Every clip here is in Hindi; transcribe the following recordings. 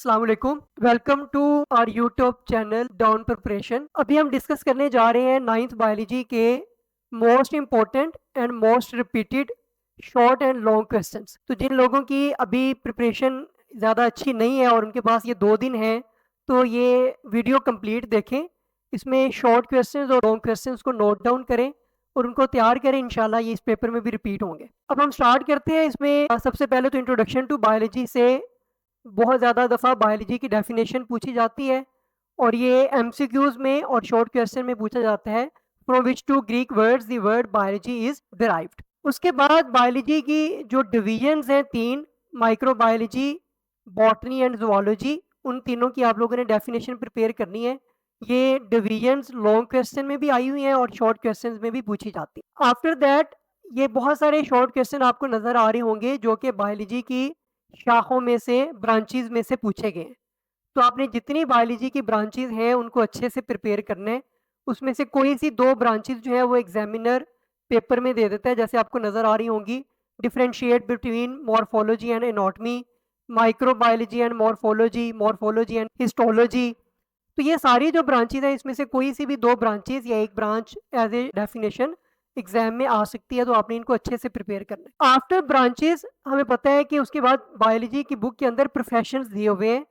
अस्सलाम वालेकुम। Welcome to our YouTube channel down preparation. अभी हम डिस्कस करने जा रहे हैं नाइन्थ बायोलॉजी के most important and most repeated short and long questions. तो जिन लोगों की अभी प्रिपरेशन ज़्यादा अच्छी नहीं है और उनके पास ये 2 दिन है, तो ये वीडियो कंप्लीट देखें। इसमें शॉर्ट क्वेश्चंस और लॉन्ग क्वेश्चंस को नोट डाउन करें और उनको तैयार करें। इंशाल्लाह ये इस पेपर में भी रिपीट होंगे। अब हम स्टार्ट करते हैं। इसमें सबसे पहले तो इंट्रोडक्शन टू बायोलॉजी से बहुत ज़्यादा दफ़ा बायोलॉजी की डेफिनेशन पूछी जाती है और ये एमसीक्यूज में और शॉर्ट क्वेश्चन में पूछा जाता है। From which two Greek words the word biology is derived. उसके बाद बायोलॉजी की जो डिविजन्स हैं 3, माइक्रोबायोलॉजी, बॉटनी एंड जूलॉजी, उन तीनों की आप लोगों ने डेफिनेशन प्रिपेयर करनी है। ये डिविजन्स लॉन्ग क्वेश्चन में भी आई हुई हैं और शॉर्ट क्वेश्चन में भी पूछी जाती है। आफ्टर दैट ये बहुत सारे शॉर्ट क्वेश्चन आपको नज़र आ रहे होंगे जो कि बायोलॉजी की शाखों में से, ब्रांचेज में से पूछे गए हैं। तो आपने जितनी बायोलॉजी की ब्रांचेज हैं उनको अच्छे से प्रिपेयर करना है। उसमें से कोई सी 2 ब्रांचेज जो है वो एग्जामिनर पेपर में दे देता है, जैसे आपको नज़र आ रही होंगी। Differentiate between morphology and anatomy, microbiology and morphology, morphology and histology. तो ये सारी जो ब्रांचेज हैं इसमें से कोई सी भी 2 ब्रांचेज या एक branch as a definition exam में आ सकती है, तो आपने इनको अच्छे से प्रिपेयर करना है। आफ्टर ब्रांचेस हमें पता है कि उसके बाद बायोलॉजी की बुक के अंदर प्रोफेशंस दिए हुए हैं।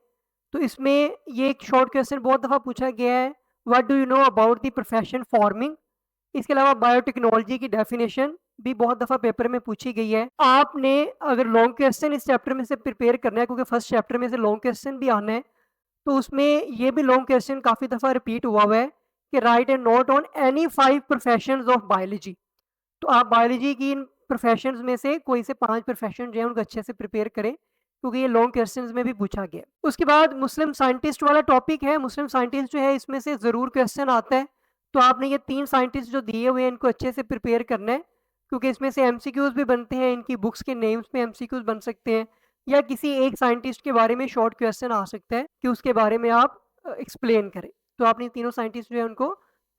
तो इसमें ये एक शॉर्ट क्वेश्चन बहुत दफ़ा पूछा गया है, what do you know about the profession farming. इसके अलावा बायोटेक्नोलॉजी की डेफिनेशन भी बहुत दफ़ा पेपर में पूछी गई है। आपने अगर लॉन्ग क्वेश्चन इस चैप्टर में से प्रिपेयर करना है, क्योंकि फर्स्ट चैप्टर में से लॉन्ग क्वेश्चन भी आना है, तो उसमें ये भी लॉन्ग क्वेश्चन काफ़ी दफ़ा रिपीट हुआ है कि right and note on any 5 professions of biology. तो आप बायोलॉजी की इन प्रोफेशंस में से कोई से 5 प्रोफेशन जो है उनको अच्छे से प्रिपेयर करें, क्योंकि ये लॉन्ग क्वेश्चंस में भी पूछा गया। उसके बाद मुस्लिम साइंटिस्ट वाला टॉपिक है। मुस्लिम साइंटिस्ट जो है इसमें से ज़रूर क्वेश्चन आता है, तो आपने ये 3 साइंटिस्ट जो दिए हुए हैं इनको अच्छे से प्रिपेयर करना है, क्योंकि इसमें से एमसीक्यूज भी बनते हैं। इनकी बुक्स के नेम्स में एमसीक्यूज बन सकते हैं या किसी एक साइंटिस्ट के बारे में शॉर्ट क्वेश्चन आ सकता है कि उसके बारे में आप एक्सप्लेन करें। तो आपने तीनों साइंटिस्ट जो है उनको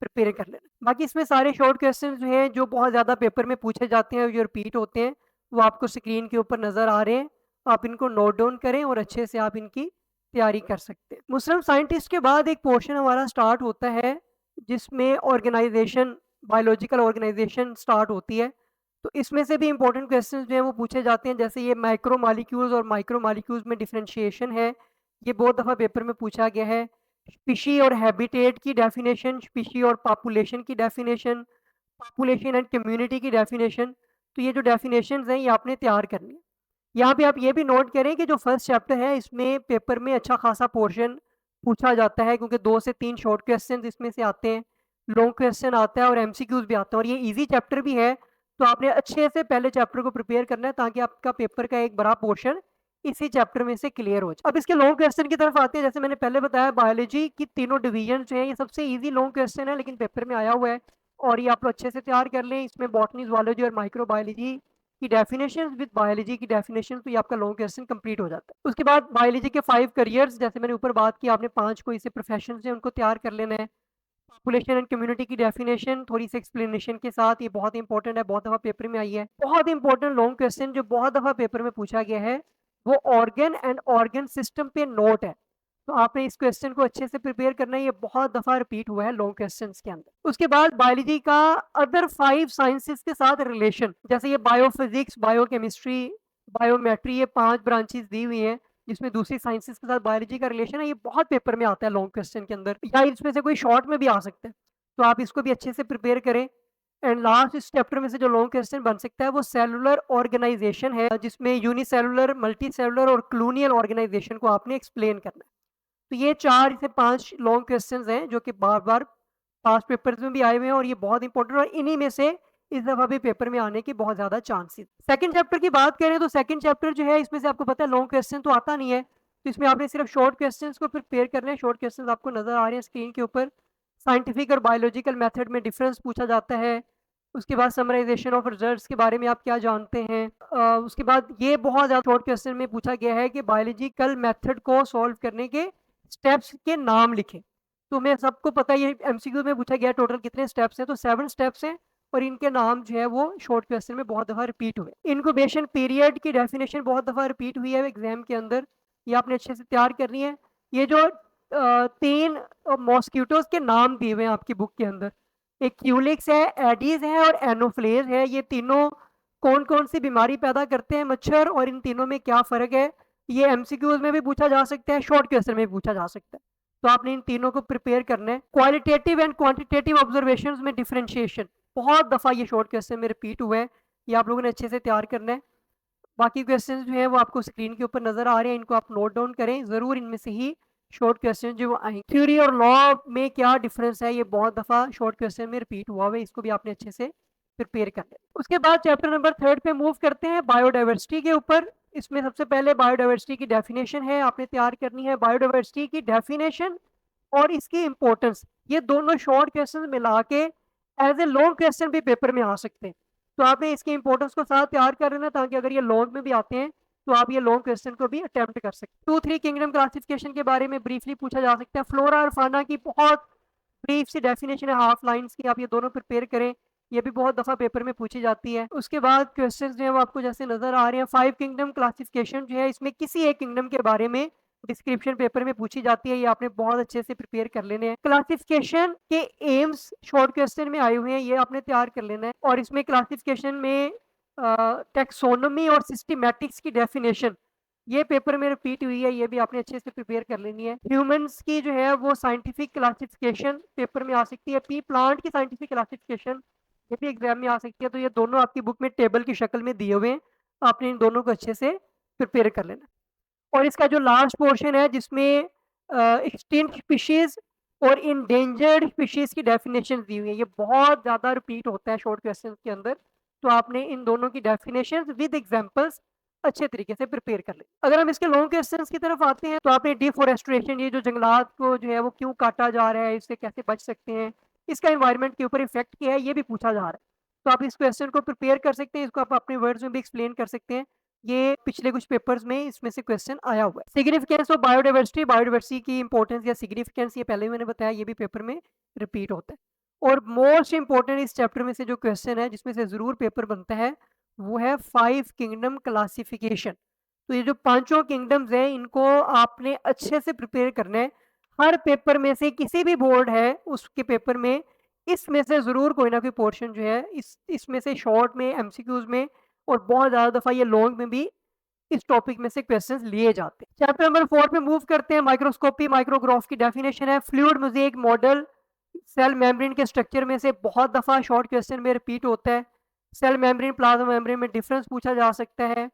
प्रिपेयर कर लेना। बाकी इसमें सारे शॉर्ट क्वेश्चन जो हैं जो बहुत ज़्यादा पेपर में पूछे जाते हैं, जो रिपीट होते हैं, वो आपको स्क्रीन के ऊपर नज़र आ रहे हैं। आप इनको नोट डाउन करें और अच्छे से आप इनकी तैयारी कर सकते हैं। मुस्लिम साइंटिस्ट के बाद एक पोर्शन हमारा स्टार्ट होता है जिसमें ऑर्गेनाइजेशन, बायोलॉजिकल ऑर्गेनाइजेशन स्टार्ट होती है। तो इसमें से भी इंपॉर्टेंट क्वेश्चन जो हैं वो पूछे जाते हैं, जैसे ये माइक्रो मालिक्यूल्स और माइक्रो मालिक्यूल्स में डिफ्रेंशिएशन है, ये बहुत दफ़ा पेपर में पूछा गया है। स्पीशी और हैबिटेट की डेफिनेशन, स्पीशी और पॉपुलेशन की डेफिनेशन, पॉपुलेशन एंड कम्युनिटी की डेफिनेशन। तो ये जो डेफिनेशंस हैं ये आपने तैयार करनी है। यहाँ पे आप ये भी नोट करें कि जो फर्स्ट चैप्टर है इसमें पेपर में अच्छा खासा पोर्शन पूछा जाता है, क्योंकि 2 से 3 शॉर्ट क्वेश्चन इसमें से आते हैं, लॉन्ग क्वेश्चन आता है और एमसीक्यूज भी आते हैं, और ये ईजी चैप्टर भी है। तो आपने अच्छे से पहले चैप्टर को प्रिपेयर करना है ताकि आपका पेपर का एक बड़ा पोर्शन इसी चैप्टर में से क्लियर हो जाए। अब इसके लॉन्ग क्वेश्चन की तरफ आते हैं। जैसे मैंने पहले बताया, बायोलॉजी की तीनों डिवीजन जो है ये सबसे इजी लॉन्ग क्वेश्चन है, लेकिन पेपर में आया हुआ है और ये आप लोग अच्छे से तैयार कर लें। इसमें बॉटनी, जूलॉजी और माइक्रोबायोलॉजी की डेफिनेशन विद बायोलॉजी की डेफिनेशन, तो ये आपका लॉन्ग क्वेश्चन कंप्लीट हो जाता है। उसके बाद बायोलॉजी के 5 करियर्स, जैसे मैंने ऊपर बात की, आपने 5 कोई से प्रोफेशन है उनको तैयार कर लेना है। पॉपुलेशन एंड कम्युनिटी की डेफिनेशन थोड़ी सी एक्सप्लेनेशन के साथ, ये बहुत इंपॉर्टेंट है, बहुत दफ़ा पेपर में आई है। बहुत इंपॉर्टेंट लॉन्ग क्वेश्चन जो बहुत दफ़ा पेपर में पूछा गया है वो ऑर्गन एंड ऑर्गन सिस्टम पे नोट है। तो आपने इस क्वेश्चन को अच्छे से प्रिपेयर करना है, ये बहुत दफ़ा रिपीट हुआ है लॉन्ग क्वेश्चन के अंदर। उसके बाद बायोलॉजी का अदर 5 साइंसेस के साथ रिलेशन, जैसे ये बायोफिजिक्स, बायोकेमिस्ट्री, बायोमेट्री, ये 5 ब्रांचेस दी हुई हैं जिसमें दूसरी साइंसेस के साथ बायोलॉजी का रिलेशन है। ये बहुत पेपर में आता है लॉन्ग क्वेश्चन के अंदर, या इसमें से कोई शॉर्ट में भी आ सकता है, तो आप इसको भी अच्छे से प्रिपेयर करें। एंड लास्ट इस चैप्टर में से जो लॉन्ग क्वेश्चन बन सकता है वो सेलुलर ऑर्गेनाइजेशन है, जिसमें यूनिसेलुलर, मल्टी सेलुलर और क्लोनियल ऑर्गेनाइजेशन को आपने एक्सप्लेन करना है। तो ये 4 से 5 लॉन्ग क्वेश्चंस हैं जो कि बार बार पास्ट पेपर्स में भी आए हुए हैं और ये बहुत इंपॉर्टेंट, और इन्हीं में से इस दफ़ा भी पेपर में आने के बहुत ज़्यादा चांसेस। सेकंड चैप्टर की बात करें तो सेकंड चैप्टर जो है इसमें से आपको पता है लॉन्ग क्वेश्चन तो आता नहीं है, तो इसमें आपने सिर्फ शॉर्ट क्वेश्चन को प्रिपेयर करना है। शॉर्ट क्वेश्चन आपको नजर आ रहे हैं स्क्रीन के ऊपर। साइंटिफिक और बायोलॉजिकल मेथड में डिफरेंस पूछा जाता है। उसके बाद समराइजेशन ऑफ रिजल्ट्स के बारे में आप क्या जानते हैं। उसके बाद ये बहुत ज़्यादा शॉर्ट क्वेश्चन में पूछा गया है कि बायोलॉजिकल मेथड को सॉल्व करने के स्टेप्स के नाम लिखें। तो मैं सबको पता है, ये एमसीक्यू में पूछा गया टोटल कितने स्टेप्स हैं, तो 7 स्टेप्स हैं और इनके नाम जो है वो शॉर्ट क्वेश्चन में बहुत दफ़ा रिपीट हुए। इनक्यूबेशन पीरियड की डेफिनेशन बहुत दफ़ा रिपीट हुई है एग्जाम के अंदर, ये आपने अच्छे से तैयार करनी है। ये जो 3 मॉस्किटोज़ के नाम दिए हुए हैं आपकी बुक के अंदर, एक क्यूलिक्स है, एडीज है और एनोफ्लेज है। ये तीनों कौन-कौन सी बीमारी पैदा करते हैं मच्छर, और इन तीनों में क्या फ़र्क है? ये एमसीक्यूज़ में भी पूछा जा सकता है, शॉर्ट क्वेश्चन में भी पूछा जा सकता है। तो आपने इन तीनों को प्रिपेयर करना है। क्वालिटेटिव एंड क्वांटिटेटिव ऑब्जर्वेशंस में डिफरेंशिएशन, बहुत दफ़ा ये शॉर्ट क्वेश्चन में रिपीट हुआ है, ये आप लोगों ने अच्छे से तैयार करना है। बाकी क्वेश्चन जो है वो आपको स्क्रीन के ऊपर नज़र आ रहे हैं, इनको आप नोट डाउन करें, ज़रूर इनमें से ही शॉर्ट क्वेश्चन जो वो आएंगे। थ्योरी और लॉ में क्या डिफरेंस है, ये बहुत दफ़ा शॉर्ट क्वेश्चन में रिपीट हुआ हुआ है, इसको भी आपने अच्छे से प्रिपेयर करना है। उसके बाद चैप्टर नंबर 3 पे मूव करते हैं बायोडाइवर्सिटी के ऊपर। इसमें सबसे पहले बायोडाइवर्सिटी की डेफिनेशन है, आपने तैयार करनी है। बायोडाइवर्सिटी की डेफिनेशन और इसकी इंपॉर्टेंस, ये दोनों शॉर्ट क्वेश्चन मिला के एज ए लॉन्ग क्वेश्चन भी पेपर में आ सकते हैं। तो आपने इसकी इंपॉर्टेंस को साथ तैयार कर लेना, ताकि अगर ये लॉन्ग में भी आते हैं तो आप ये लॉन्ग क्वेश्चन को भी अटेम्प्ट कर सकते हैं। 2-3 किंगडम क्लासिफिकेशन के बारे में ब्रीफली पूछा जा सकता है। फ्लोरा और फाना की बहुत ब्रीफ सी डेफिनेशन है, हाफ लाइंस की, आप ये दोनों प्रिपेयर करें, ये भी बहुत दफ़ा पेपर में पूछी जाती है। उसके बाद क्वेश्चन जो है वो आपको जैसे नजर आ रहे हैं, 5 किंगडम क्लासिफिकेशन जो है, इसमें किसी एक किंगडम के बारे में डिस्क्रिप्शन पेपर में पूछी जाती है, ये आपने बहुत अच्छे से प्रिपेयर कर लेने हैं। क्लासिफिकेशन के एम्स शॉर्ट क्वेश्चन में आए हुए हैं, ये आपने तैयार कर लेना है। और इसमें क्लासिफिकेशन में टेक्सोनोमी और सिस्टमैटिक्स की डेफिनेशन, ये पेपर में रिपीट हुई है, ये भी आपने अच्छे से प्रिपेयर कर लेनी है। ह्यूमंस की जो है वो साइंटिफिक क्लासिफिकेशन पेपर में आ सकती है। पी प्लांट की साइंटिफिक क्लासिफिकेशन, ये भी एग्जाम में आ सकती है। तो ये दोनों आपकी बुक में टेबल की शक्ल में दिए हुए हैं, आपने इन दोनों को अच्छे से प्रिपेयर कर लेना। और इसका जो लास्ट पोर्शन है जिसमें एक्सटिंक्ट स्पीशीज और इंडेंजर्ड स्पीशीज की डेफिनेशन दी हुई है, ये बहुत ज़्यादा रिपीट होता है शॉर्ट क्वेश्चन के अंदर। तो आपने इन दोनों की डेफिनेशन विद एग्जांपल्स अच्छे तरीके से प्रिपेयर कर ले। अगर हम इसके लॉन्ग क्वेश्चंस की तरफ आते हैं, तो आपने डिफोरेस्ट्रेशन, ये जो जंगलात को जो है वो क्यों काटा जा रहा है, इससे कैसे बच सकते हैं, इसका एनवायरनमेंट के ऊपर इफेक्ट क्या है, ये भी पूछा जा रहा है। तो आप इस क्वेश्चन को प्रिपेयर कर सकते हैं, इसको आप अपने वर्ड्स में भी एक्सप्लेन कर सकते हैं। ये पिछले कुछ पेपर्स में इसमें से क्वेश्चन आया हुआ है। सिग्निफिकेंस ऑफ बायोडाइवर्सिटी, बायोडाइवर्सिटी की इंपॉर्टेंस या सिग्निफिकेंस, ये पहले मैंने बताया, ये भी पेपर में रिपीट होता है। और मोस्ट इंपॉर्टेंट इस चैप्टर में से जो क्वेश्चन है जिसमें से जरूर पेपर बनता है, वो है 5 किंगडम क्लासिफिकेशन। तो ये जो पांचों किंगडम्स हैं, इनको आपने अच्छे से प्रिपेयर करना है। हर पेपर में से किसी भी बोर्ड है उसके पेपर में इसमें से जरूर कोई ना कोई पोर्शन जो है इसमें से शॉर्ट में, एमसीक्यूज में, और बहुत ज्यादा दफा ये लॉन्ग में भी इस टॉपिक में से क्वेश्चंस लिए जाते हैं। चैप्टर नंबर 4 पे मूव करते हैं। माइक्रोस्कोपी, माइक्रोग्राफ की डेफिनेशन है। Fluid mosaic model, cell membrane के स्ट्रक्चर में से बहुत दफा शॉर्ट क्वेश्चन में रिपीट होता है। सेल मेम्ब्रेन, प्लाज्मा मेम्ब्रेन में डिफरेंस पूछा जा सकता है।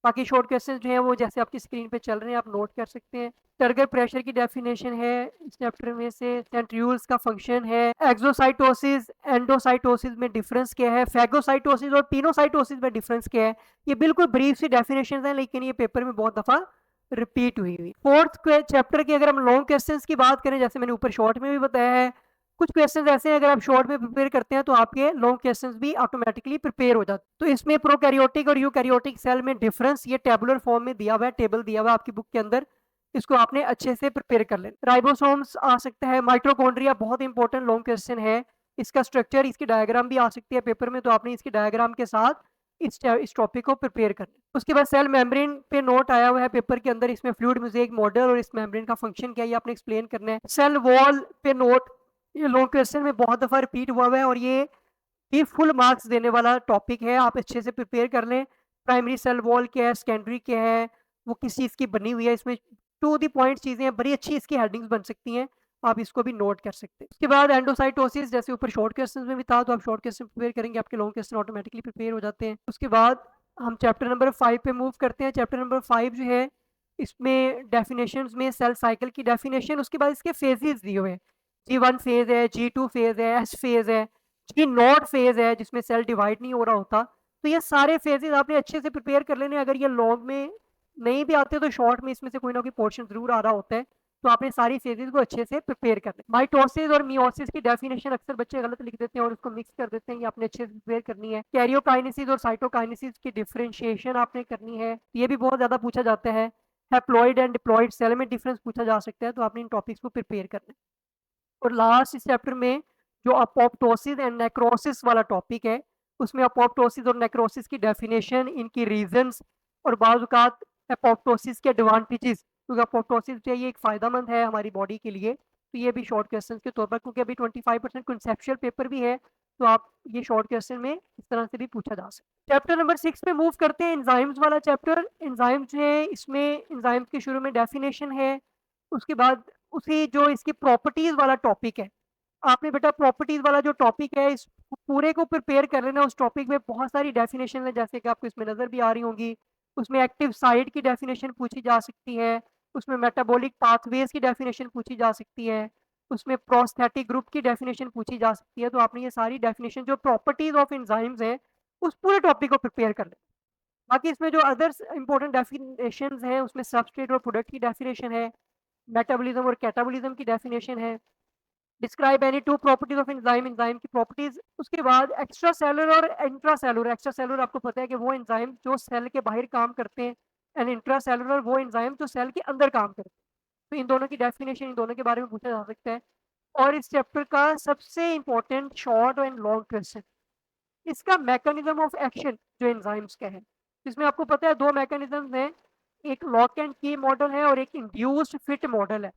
बाकी शॉर्ट क्वेश्चन जो है वो जैसे आपकी स्क्रीन पे चल रहे हैं, आप नोट कर सकते हैं। टर्गर प्रेशर की डेफिनेशन है इस चैप्टर में से। सेंट्रियोल्स का फंक्शन है। एक्सोसाइटोसिस, एंडोसाइटोसिस में डिफरेंस क्या है, फैगोसाइटोसिस और पिनोसाइटोसिस में डिफरेंस क्या है। ये बिल्कुल ब्रीफ सी डेफिनेशन है, लेकिन ये पेपर में बहुत दफा रिपीट हुई। फोर्थ चैप्टर की अगर हम लॉन्ग क्वेश्चंस की बात करें, जैसे मैंने ऊपर शॉर्ट में भी बताया है, कुछ क्वेश्चंस ऐसे हैं अगर आप शॉर्ट में प्रिपेयर करते हैं तो आपके लॉन्ग क्वेश्चंस भी ऑटोमेटिकली प्रिपेयर हो जाते हैं। तो इसमें प्रोकैरियोटिक और यूकैरियोटिक सेल में डिफरेंस, ये टेबुलर फॉर्म में दिया हुआ है, टेबल दिया हुआ है आपकी बुक के अंदर, इसको आपने अच्छे से प्रिपेयर कर लेना। राइबोसोम्स आ सकता है। माइटोकॉन्ड्रिया बहुत इंपॉर्टेंट लॉन्ग क्वेश्चन है, इसका स्ट्रक्चर, इसकी डायग्राम भी आ सकती है पेपर में, तो आपने इसकी डायग्राम के साथ इस टॉपिक को प्रिपेयर करना। उसके बाद सेल मेम्ब्रेन पे नोट आया हुआ है पेपर के अंदर, इसमें फ्लूइड मोज़ेक मॉडल और इस मेम्ब्रेन का फंक्शन क्या है, ये आपने एक्सप्लेन करना है। सेल वॉल पे नोट, ये लॉन्ग क्वेश्चन में बहुत दफा रिपीट हुआ है और ये फुल मार्क्स देने वाला टॉपिक है, आप अच्छे से प्रिपेयर कर लें। प्राइमरी सेल वॉल क्या है, सेकेंडरी क्या है, वो किस चीज़ की बनी हुई है, इसमें टू द पॉइंट चीज़ें हैं, बड़ी अच्छी इसकी हेडिंग्स बन सकती हैं, आप इसको भी नोट कर सकते हैं। उसके बाद एंडोसाइटोसिस, जैसे ऊपर शॉर्ट क्वेश्चन में भी था, तो आप शॉर्ट क्वेश्चन प्रिपेयर करेंगे, आपके लॉन्ग क्वेश्चन ऑटोमेटिकली प्रिपेयर हो जाते हैं। उसके बाद हम चैप्टर नंबर 5 पे मूव करते हैं। चैप्टर नंबर 5 जो है, इसमें डेफिनेशंस में सेल साइकिल की डेफिनेशन, उसके बाद इसके फेजेस दिए हुए हैं। G1 फेज है, G2 फेज है, S फेज है, G0 फेज है जिसमें सेल डिवाइड नहीं हो रहा होता। तो ये सारे फेजेस आपने अच्छे से प्रिपेयर कर लेने। अगर ये लॉन्ग में नहीं भी आते तो शॉर्ट में इसमें से कोई ना कोई पोर्शन जरूर आ रहा होता है, तो आपने सारी फेजेस को अच्छे से प्रिपेयर कर लें। माइटोसिस और मियोसिस की डेफिनेशन अक्सर बच्चे गलत लिख देते हैं और उसको मिक्स कर देते हैं, ये आपने अच्छे से प्रिपेयर करनी है। कैरियोकाइनेसिस और साइटोकाइनेसिस की डिफरेंशिएशन आपने करनी है, ये भी बहुत ज्यादा पूछा जाता है। हैप्लॉइड एंड डिप्लॉइड सेल में डिफरेंस पूछा जा सकता है, तो आपने इन टॉपिक्स को प्रिपेयर करना है। और लास्ट इस चैप्टर में जो अपोप्टोसिस एंड नेक्रोसिस वाला टॉपिक है, उसमें अपोप्टोसिस और नेक्रोसिस की डेफिनेशन, इनकी रीजंस और बाज़ औक़ात अपोप्टोसिस के एडवांटेजेस, क्योंकि अपोप्टोसिस जो है ये एक फ़ायदेमंद है हमारी बॉडी के लिए। तो ये भी शॉर्ट क्वेश्चन के तौर पर, क्योंकि अभी 25% कॉन्सेप्चुअल पेपर भी है, तो आप ये शॉर्ट क्वेश्चन में इस तरह से भी पूछा जा सकता है। चैप्टर नंबर 6 पे मूव करते हैं, एंजाइम्स वाला चैप्टर। एंजाइम्स जो है इसमें एंजाइम्स के शुरू में डेफिनेशन है, उसके बाद उसी जो इसकी प्रॉपर्टीज वाला टॉपिक है। आपने बेटा प्रॉपर्टीज वाला जो टॉपिक है इस पूरे को प्रिपेयर कर लेना। उस टॉपिक में बहुत सारी डेफिनेशन है, जैसे कि आपको इसमें नजर भी आ रही होंगी। उसमें एक्टिव साइट की डेफिनेशन पूछी जा सकती है, उसमें मेटाबॉलिक पाथवेज की डेफिनेशन पूछी जा सकती है, उसमें प्रोस्थेटिक ग्रुप की डेफिनेशन पूछी जा सकती है। तो आपने ये सारी डेफिनेशन जो प्रॉपर्टीज ऑफ एंजाइम्स है उस पूरे टॉपिक को प्रिपेयर कर लें। बाकी इसमें जो अदर्स इंपॉर्टेंट डेफिनेशन हैं उसमें सबस्ट्रेट और प्रोडक्ट की डेफिनेशन है, मेटाबॉलिज्म और कैटाबॉलिज्म की डेफिनेशन है, describe any two properties of enzyme, enzyme की प्रॉपर्टीज। उसके बाद एक्स्ट्रा सेलुलर और इंट्रा सेलुलर। एक्स्ट्रा सेलुलर आपको पता है कि वो एंजाइम जो सेल के बाहर काम करते हैं, एंड इंट्रा सेलुलर वो एंजाइम जो सेल के अंदर काम करते हैं। तो इन दोनों की डेफिनेशन, इन दोनों के बारे में पूछा जा सकता है। और इस चैप्टर का सबसे important short and long question, इसका मैकेनिज्म ऑफ एक्शन जो एंजाइम्स का है। इसमें आपको पता है दो मैकेनिज्म हैं, एक लॉक एंड की मॉडल है और एक इंड्यूस्ड फिट मॉडल है।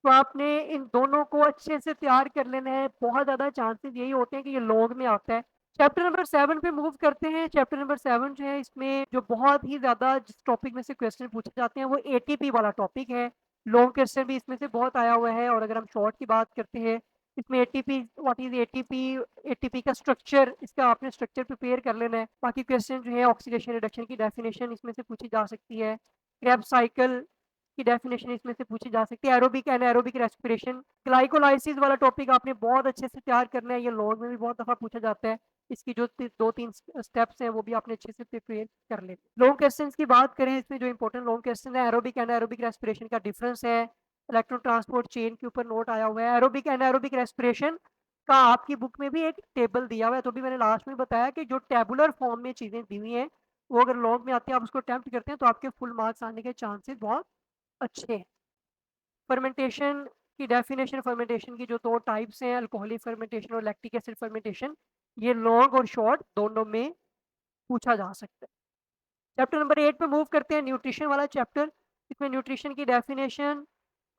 तो आपने इन दोनों को अच्छे से तैयार कर लेना है। बहुत ज़्यादा चांसेस यही होते हैं कि ये लॉन्ग में आता है। चैप्टर नंबर 7 पे मूव करते हैं। चैप्टर नंबर 7 जो है इसमें जो बहुत ही ज़्यादा जिस टॉपिक में से क्वेश्चन पूछे जाते हैं वो एटीपी वाला टॉपिक है। लॉन्ग क्वेश्चन भी इसमें से बहुत आया हुआ है। और अगर हम शॉर्ट की बात करते हैं, इसमें ATP, what is ATP, ATP का स्ट्रक्चर, इसका आपने स्ट्रक्चर प्रिपेयर कर लेना है। बाकी क्वेश्चन जो है ऑक्सीडेशन रिडक्शन की डेफिनेशन इसमें से पूछी जा सकती है, क्रेब्स साइकिल की डेफिनेशन इसमें से पूछी जा सकती है, aerobic and aerobic respiration, glycolysis वाला टॉपिक आपने बहुत अच्छे से तैयार करना है। ये लॉग में भी बहुत दफा पूछा जाता है। इसकी जो दो तीन स्टेप्स हैं वो भी आपने अच्छे से प्रिपेयर कर ले। लॉन्ग क्वेश्चंस की बात करें, इसमें जो इंपॉर्टेंट लॉन्ग क्वेश्चन है, एरोबिक एंड एरोबिक रेस्पिरेशन का डिफरेंस है, इलेक्ट्रॉन ट्रांसपोर्ट चेन के ऊपर नोट आया हुआ है। एरोबिक एंड एरोबिक रेस्पिरेशन का आपकी बुक में भी एक टेबल दिया हुआ है। तो भी मैंने लास्ट में बताया कि जो टेबुलर फॉर्म में चीजें दी हुई हैं वो अगर लॉन्ग में आती है, आप उसको अटेम्प्ट करते हैं तो आपके फुल मार्क्स आने के चांसेस बहुत अच्छे हैं। फर्मेंटेशन की डेफिनेशन, फर्मेंटेशन की जो दो टाइप्स हैं, अल्कोहलिक फर्मेंटेशन और लैक्टिक एसिड फर्मेंटेशन, ये लॉन्ग और शॉर्ट दोनों में पूछा जा सकता है। चैप्टर नंबर 8 पे मूव करते हैं, न्यूट्रिशन वाला चैप्टर। इसमें न्यूट्रिशन की डेफिनेशन,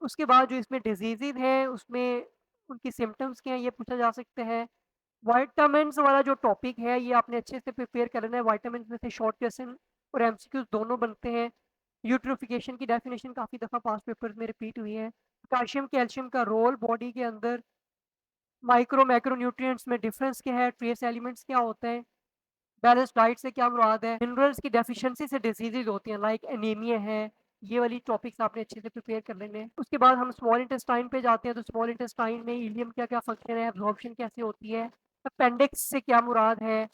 उसके बाद जो इसमें डिजीजेज हैं उसमें उनकी सिम्टम्स क्या हैं ये पूछा जा सकता है। वाइटामिन्स वाला जो टॉपिक है ये आपने अच्छे से प्रिपेयर करना है। वाइटामिन में से शॉर्ट क्वेश्चन और एमसीक्यूज दोनों बनते हैं। यूट्रोफिकेशन की डेफिनेशन काफ़ी दफ़ा पास्ट पेपर्स में रिपीट हुई है। पोटाशियम कैल्शियम का रोल बॉडी के अंदर, माइक्रो मैक्रो न्यूट्रिएंट्स में डिफरेंस क्या है, ट्रेस एलिमेंट्स क्या होते हैं, बैलेंस डाइट से क्या मुराद है, मिनरल्स की डेफिशिएंसी से डिजीजेज होती हैं लाइक एनीमिया है। ये वाली टॉपिक्स आपने अच्छे से प्रिपेयर कर लेने हैं। उसके बाद हम स्मॉल इंटेस्टाइन पे जाते हैं। तो स्मॉल इंटेस्टाइन में इलियम क्या क्या फंक्शन है, एब्जॉर्प्शन कैसे होती है, अपेंडिक्स से क्या मुराद है,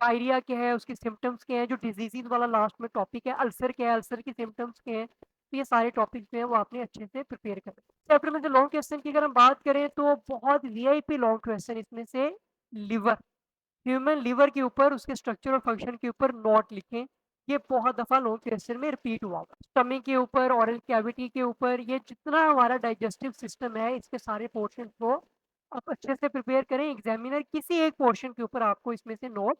डायरिया क्या है, उसके सिम्टम्स क्या है, जो डिजीजेज वाला लास्ट में टॉपिक है, अल्सर क्या है, अल्सर के सिम्टम्स क्या है। तो ये सारे टॉपिक्स जो हैं वो आपने अच्छे से प्रिपेयर करें। चैप्टर में से लॉन्ग क्वेश्चन की अगर हम बात करें तो बहुत वीआईपी लॉन्ग क्वेश्चन इसमें से लिवर, ह्यूमन लिवर के ऊपर, उसके स्ट्रक्चर और फंक्शन के ऊपर नोट लिखें। ये बहुत दफा लॉन्ग क्वेश्चन में रिपीट हुआ होगा। स्टमक के ऊपर, ऑरल कैविटी के ऊपर, ये जितना हमारा डाइजेस्टिव सिस्टम है इसके सारे पोर्शन को आप अच्छे से प्रिपेयर करें। एग्जामिनर किसी एक पोर्शन के ऊपर आपको इसमें से नोट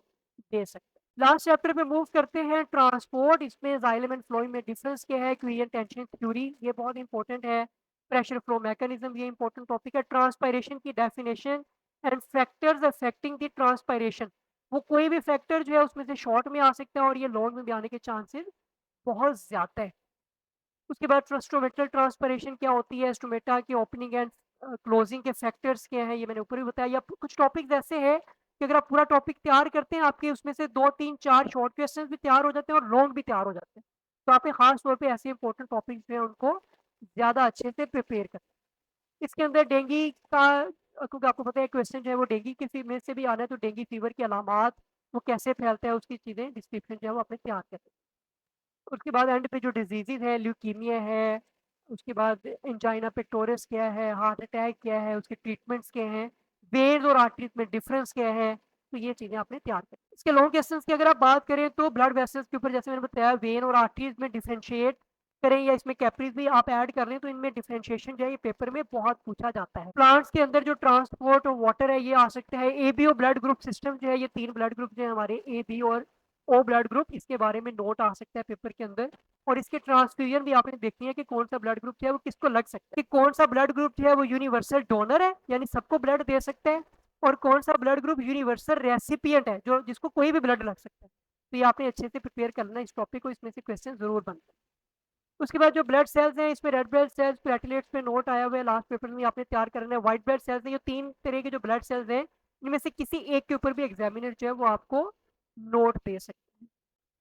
दे सकते हैं। लास्ट चैप्टर पे मूव करते हैं, ट्रांसपोर्ट। इसमें जाइलम एंड फ्लोइम में डिफरेंस क्या है, क्विलियन टेंशन थ्योरी, ये बहुत इंपॉर्टेंट है। प्रेशर फ्लो मैकेनिज्म, ये इंपॉर्टेंट टॉपिक है। ट्रांसपायरेशन की definition and factors affecting the transpiration, वो कोई भी फैक्टर जो है उसमें से शॉर्ट में आ सकता है और ये लॉन्ग में भी आने के चांसेस बहुत ज्यादा है। उसके बाद स्टोमेटल ट्रांसपरेशन क्या होती है, स्टोमेटा की ओपनिंग एंड क्लोजिंग के फैक्टर्स क्या हैं, ये मैंने ऊपर भी बताया। या कुछ टॉपिक्स ऐसे हैं कि अगर आप पूरा टॉपिक तैयार करते हैं आपके उसमें से 2 3 4 शॉर्ट क्वेश्चन भी तैयार हो जाते हैं और लॉन्ग भी तैयार हो जाते हैं। तो आपके खास तौर पे ऐसे इंपॉर्टेंट टॉपिक्स जो है उनको ज्यादा अच्छे से प्रिपेयर करें। इसके अंदर डेंगी का, क्योंकि आपको पता है क्वेश्चन जो है वो डेंगी के में से भी आना है, तो डेंगी फीवर की अलामात, वो कैसे फैलता है, उसकी चीज़ें डिस्क्रिप्शन जो है वो अपने तैयार करें। उसके बाद एंड पे जो डिजीजेज है, ल्यूकीमिया है, उसके बाद एंजाइना पेक्टोरिस क्या है, हार्ट अटैक क्या है, उसके ट्रीटमेंट्स क्या हैं, वेन्स और आर्टरीज में डिफरेंस क्या है, तो ये चीज़ें आपने तैयार करें। इसके लॉन्ग क्वेश्चंस की अगर आप बात करें तो ब्लड वेसल्स के ऊपर जैसे मैंने बताया वेन और आर्टरीज में डिफ्रेंशिएट करें, या इसमें कैपरीज भी आप ऐड कर लें तो इनमें डिफ्रेंशिएशन जो है ये पेपर में बहुत पूछा जाता है। प्लांट्स के अंदर जो ट्रांसपोर्ट और वाटर है ये आ सकता है। एबीओ ब्लड ग्रुप सिस्टम जो है, ये 3 ब्लड ग्रुप जो है हमारे, ए बी और ओ ब्लड ग्रुप, इसके बारे में नोट आ सकता है पेपर के अंदर। और इसके ट्रांसफ्यूजन भी आपने देखनी है कि कौन सा ब्लड ग्रुप जो है वो किसको लग सकता है, कि कौन सा ब्लड ग्रुप जो है वो यूनिवर्सल डोनर है यानी सबको ब्लड दे सकता है, और कौन सा ब्लड ग्रुप यूनिवर्सल रेसिपिएंट है जो जिसको कोई भी ब्लड लग सकता है। तो ये आपने अच्छे से प्रिपेयर करना है इस टॉपिक को, इसमें से क्वेश्चन जरूर बनते हैं। उसके बाद जो ब्लड सेल्स हैं, इसमें रेड ब्लड सेल्स प्लेटलेट्स पे नोट आया हुआ है, लास्ट पेपर में आपने तैयार करना है। व्हाइट ब्लड सेल्स हैं, ये 3 तरह के जो ब्लड सेल्स हैं, इनमें से किसी एक के ऊपर भी एग्जामिनर जो है वो आपको नोट दे सकते हैं।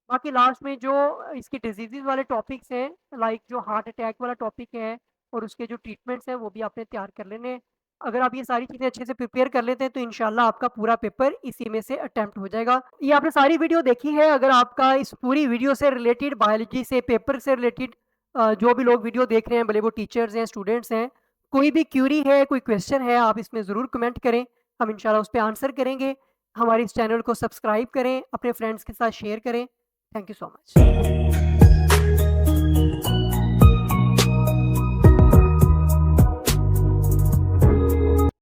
बाकी लास्ट में जो इसकी डिजीजेज वाले टॉपिक्स हैं, लाइक जो हार्ट अटैक वाला टॉपिक है और उसके जो ट्रीटमेंट्स हैं वो भी आपने तैयार कर लेने हैं। अगर आप ये सारी चीज़ें अच्छे से प्रिपेयर कर लेते हैं तो इंशाल्लाह आपका पूरा पेपर इसी में से अटेम्प्ट हो जाएगा। ये आपने सारी वीडियो देखी है। अगर आपका इस पूरी वीडियो से रिलेटेड, बायोलॉजी से पेपर से रिलेटेड जो भी लोग वीडियो देख रहे हैं, भले वो टीचर्स हैं, स्टूडेंट्स हैं, कोई भी क्यूरी है, कोई क्वेश्चन है, आप इसमें ज़रूर कमेंट करें, हम इंशाल्लाह उस पर आंसर करेंगे। हमारे इस चैनल को सब्सक्राइब करें, अपने फ्रेंड्स के साथ शेयर करें। Thank you so much.